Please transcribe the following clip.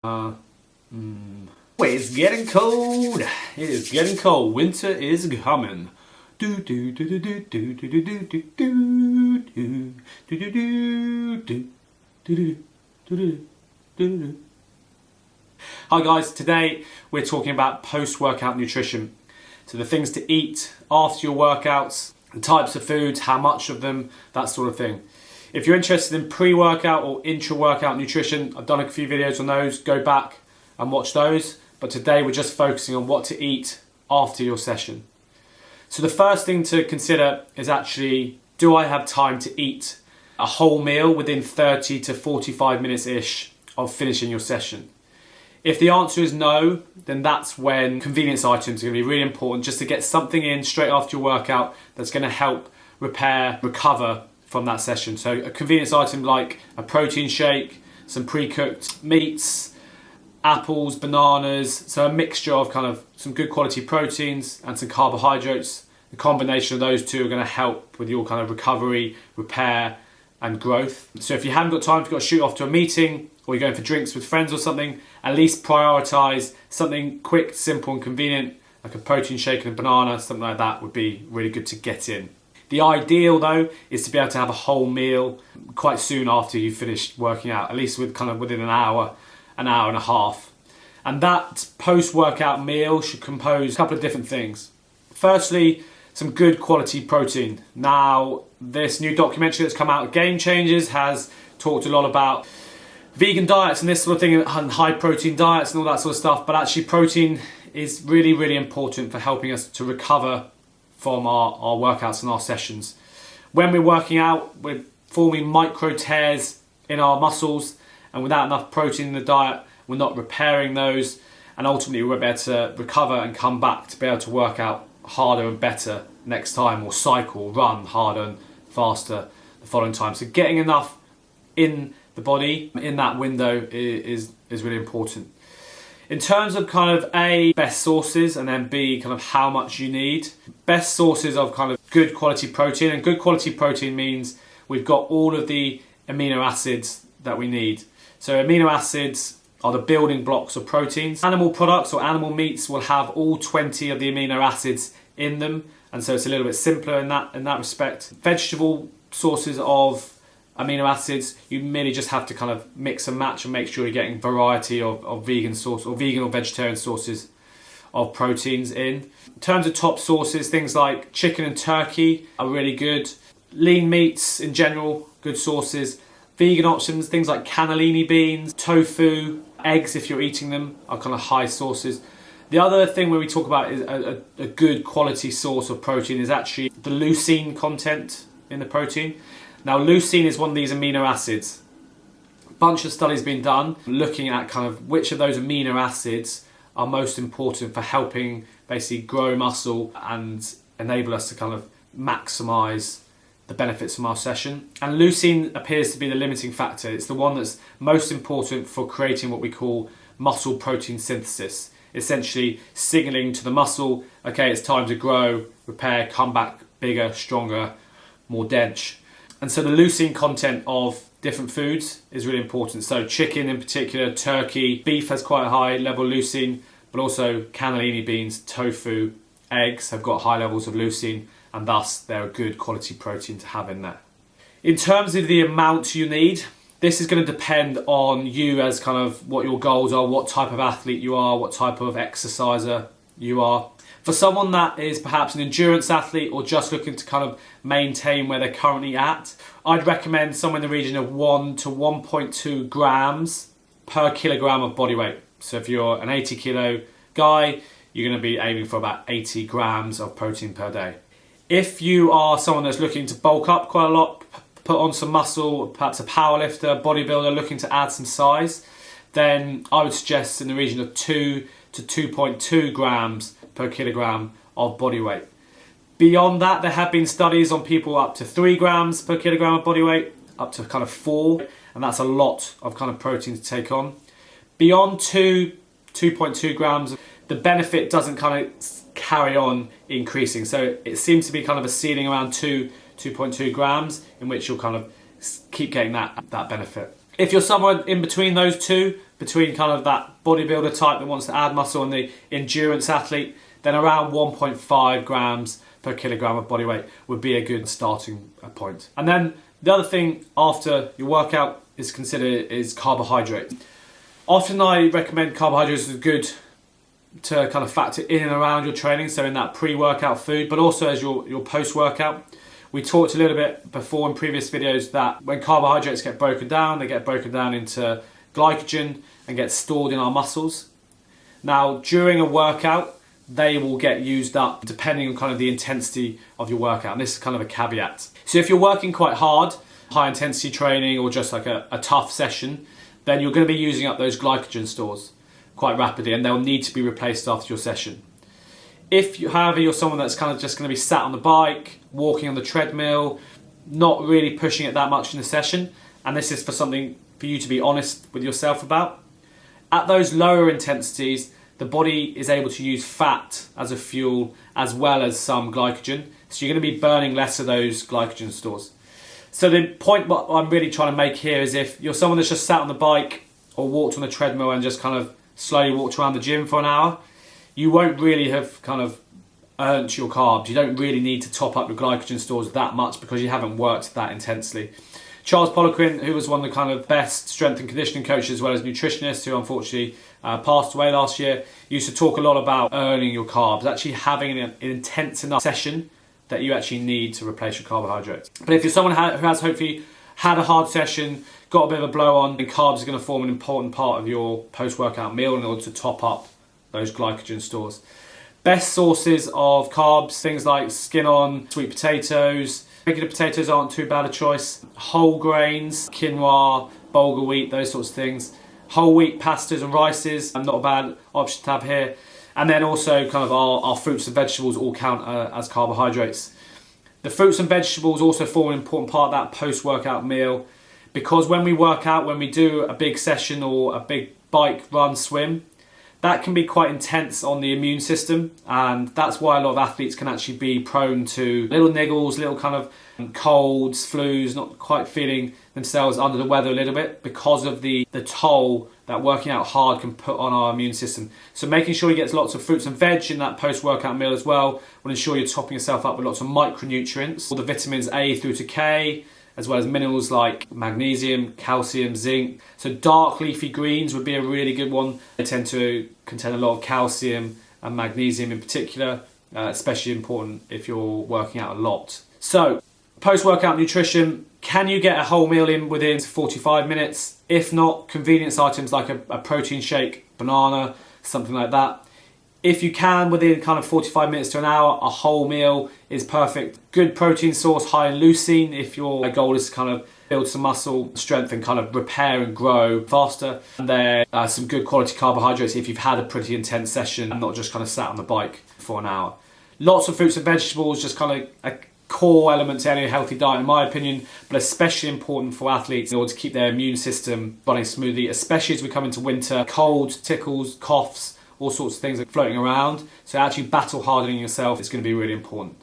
It's getting cold. It is getting cold. Winter is coming. Hi guys, today we're talking about post-workout nutrition. So the things to eat after your workouts, the types of foods, how much of them, that sort of thing. If you're interested in pre-workout or intra-workout nutrition, I've done a few videos on those. Go back and watch those. But today we're just focusing on what to eat after your session. So the first thing to consider is actually, do I have time to eat a whole meal within 30 to 45 minutes-ish of finishing your session? If the answer is no, then that's when convenience items are going to be really important, just to get something in straight after your workout that's going to help recover from that session. So a convenience item like a protein shake, some pre-cooked meats, apples, bananas, so a mixture of kind of some good quality proteins and some carbohydrates. The combination of those two are going to help with your kind of recovery, repair and growth. So if you haven't got time, if you've got to shoot off to a meeting or you're going for drinks with friends or something, at least prioritize something quick, simple and convenient, like a protein shake and a banana, something like that would be really good to get in. The ideal though is to be able to have a whole meal quite soon after you've finished working out, at least within an hour and a half. And that post-workout meal should compose a couple of different things. Firstly, some good quality protein. Now, this new documentary that's come out, Game Changers, has talked a lot about vegan diets and this sort of thing, and high protein diets and all that sort of stuff, but actually protein is really, really important for helping us to recover from our workouts and our sessions. When we're working out, we're forming micro tears in our muscles, and without enough protein in the diet, we're not repairing those, and ultimately we won't be able to recover and come back to be able to work out harder and better next time, or cycle, run harder and faster the following time. So getting enough in the body in that window is really important. In terms of kind of A, best sources, and then B, kind of how much you need. Best sources of kind of good quality protein, and good quality protein means we've got all of the amino acids that we need. So amino acids are the building blocks of proteins. Animal products or animal meats will have all 20 of the amino acids in them, and so it's a little bit simpler in that respect. Vegetable sources of amino acids, you merely just have to kind of mix and match and make sure you're getting variety of vegan source or vegan or vegetarian sources of proteins in. In terms of top sources, things like chicken and turkey are really good. Lean meats in general, good sources. Vegan options, things like cannellini beans, tofu, eggs if you're eating them, are kind of high sources. The other thing where we talk about is a good quality source of protein is actually the leucine content in the protein. Now, leucine is one of these amino acids. A bunch of studies been done looking at kind of which of those amino acids are most important for helping basically grow muscle and enable us to kind of maximize the benefits from our session. And leucine appears to be the limiting factor. It's the one that's most important for creating what we call muscle protein synthesis. Essentially signaling to the muscle, okay, it's time to grow, repair, come back bigger, stronger, more dense. And so the leucine content of different foods is really important. So chicken in particular, turkey, beef has quite a high level of leucine, but also cannellini beans, tofu, eggs have got high levels of leucine, and thus they're a good quality protein to have in there. In terms of the amount you need, this is going to depend on you as kind of what your goals are, what type of athlete you are, what type of exerciser you are. For someone that is perhaps an endurance athlete or just looking to kind of maintain where they're currently at, I'd recommend somewhere in the region of 1 to 1.2 grams per kilogram of body weight. So if you're an 80 kilo guy, you're going to be aiming for about 80 grams of protein per day. If you are someone that's looking to bulk up quite a lot, put on some muscle, perhaps a powerlifter, bodybuilder looking to add some size, then I would suggest in the region of 2 to 2.2 grams per kilogram of body weight. Beyond that, there have been studies on people up to 3 grams per kilogram of body weight, up to kind of 4, and that's a lot of kind of protein to take on. Beyond 2.2 grams, the benefit doesn't kind of carry on increasing. So it seems to be kind of a ceiling around 2.2 grams, in which you'll kind of keep getting that benefit. If you're somewhere in between those two, between kind of that bodybuilder type that wants to add muscle and the endurance athlete, then around 1.5 grams per kilogram of body weight would be a good starting point. And then the other thing after your workout is considered is carbohydrate. Often I recommend carbohydrates as good to kind of factor in and around your training, so in that pre-workout food, but also as your post-workout. We talked a little bit before in previous videos that when carbohydrates get broken down, they get broken down into glycogen and get stored in our muscles. Now, during a workout, they will get used up depending on kind of the intensity of your workout. And this is kind of a caveat. So if you're working quite hard, high intensity training or just like a tough session, then you're going to be using up those glycogen stores quite rapidly and they'll need to be replaced after your session. If, however, you're someone that's kind of just going to be sat on the bike, walking on the treadmill, not really pushing it that much in the session, and this is for something for you to be honest with yourself about, at those lower intensities, the body is able to use fat as a fuel as well as some glycogen, so you're going to be burning less of those glycogen stores. So the point what I'm really trying to make here is if you're someone that's just sat on the bike or walked on the treadmill and just kind of slowly walked around the gym for an hour, you won't really have kind of earned your carbs. You don't really need to top up your glycogen stores that much because you haven't worked that intensely. Charles Poliquin, who was one of the kind of best strength and conditioning coaches as well as nutritionists, who unfortunately passed away last year, used to talk a lot about earning your carbs, actually having an intense enough session that you actually need to replace your carbohydrates. But if you're someone who has hopefully had a hard session, got a bit of a blow on, then carbs are going to form an important part of your post-workout meal in order to top up those glycogen stores. Best sources of carbs, things like skin-on, sweet potatoes. Regular potatoes aren't too bad a choice. Whole grains, quinoa, bulgur wheat, those sorts of things. Whole wheat pastas and rices, not a bad option to have here. And then also kind of our fruits and vegetables all count as carbohydrates. The fruits and vegetables also form an important part of that post-workout meal, because when we work out, when we do a big session or a big bike, run, swim, that can be quite intense on the immune system, and that's why a lot of athletes can actually be prone to little niggles, little kind of colds, flus, not quite feeling themselves under the weather a little bit because of the toll that working out hard can put on our immune system. So making sure you get lots of fruits and veg in that post-workout meal as well will ensure you're topping yourself up with lots of micronutrients, all the vitamins A through to K, as well as minerals like magnesium, calcium, zinc. So dark leafy greens would be a really good one. They tend to contain a lot of calcium and magnesium in particular, especially important if you're working out a lot. So post-workout nutrition, can you get a whole meal in within 45 minutes? If not, convenience items like a protein shake, banana, something like that. If you can, within kind of 45 minutes to an hour, a whole meal is perfect. Good protein source, high in leucine, if your goal is to kind of build some muscle strength and kind of repair and grow faster. And there are some good quality carbohydrates if you've had a pretty intense session and not just kind of sat on the bike for an hour. Lots of fruits and vegetables, just kind of a core element to any healthy diet in my opinion, but especially important for athletes in order to keep their immune system running smoothly, especially as we come into winter. Colds, tickles, coughs, all sorts of things are floating around. So actually battle hardening yourself is going to be really important.